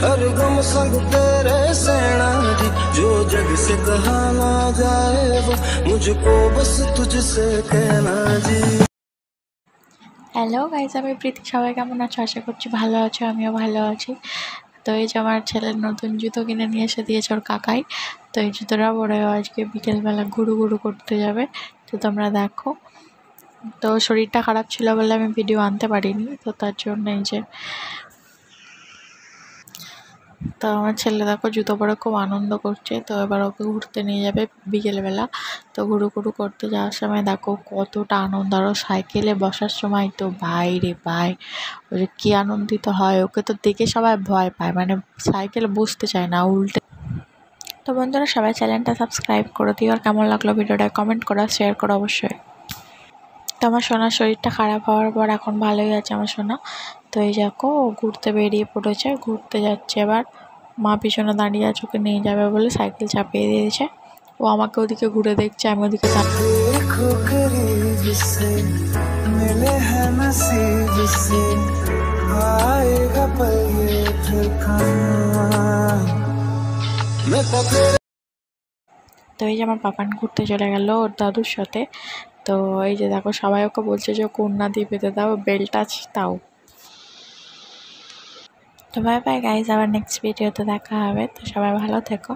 हर गम संग तेरे सेना जी, जो जग से कहा ना जाए वो मुझको बस तुझसे कहना जी। হ্যালো গাইজ, আমি প্রীতি। সবাই কেমন আছো? আশা করছি ভালো আছো, আমিও ভালো আছি। তো এই যে আমার ছেলের নতুন জুতো কিনে নিয়ে এসে দিয়েছে ওর কাকাই। তো এই জুতোটা পরে আজকে বিকেলবেলা ঘুরু ঘুরু করতে যাবে। তো তোমরা দেখো। তো শরীরটা খারাপ ছিল বলে আমি ভিডিও আনতে পারিনি, তো তার জন্য এই যে। তো আমার ছেলে দেখো জুতো পরে খুব আনন্দ করছে। তো এবার ওকে ঘুরতে নিয়ে যাবে বিকেলবেলা। তো ঘুরু ঘুরু করতে যাওয়ার সময় দেখো কতটা আনন্দ, আরও সাইকেলে বসার সময় তো ভাই রে ভাই, ও যে কী আনন্দিত হয়। ওকে তো দেখে সবাই ভয় পায়, মানে সাইকেলে বসতে চায় না, উল্টে। তো বন্ধুরা, সবাই চ্যানেলটা সাবস্ক্রাইব করে দিও, আর কেমন লাগলো ভিডিওটা কমেন্ট করো, শেয়ার করো অবশ্যই। তো আমার সোনার শরীরটা খারাপ হওয়ার পর এখন ভালোই আছে আমার সোনা। তো এই দেখো ও ঘুরতে বেরিয়ে পড়েছে, ঘুরতে যাচ্ছে। এবার মা পিছনে দাঁড়িয়ে আছে, ওকে নিয়ে যাবে বলে সাইকেল চাপিয়ে দিয়েছে। ও আমাকে ওদিকে ঘুরে দেখছে, আমি ওদিকে देखो करीब से मिले हैं नसीब से, आएगा पल ये ठिकाना मैं पकड़। তো এই যে আমার পাপান ঘুরতে চলে গেল ওর দাদুর সাথে। তো এই যে দেখো সবাই ওকে বলছে যে কন্যা দিয়ে পেতে দাও, বেল্ট আছে তাও। তো বাই বাই গাইজ, আবার নেক্সট ভিডিওতে দেখা হবে। তো সবাই ভালো থেকো।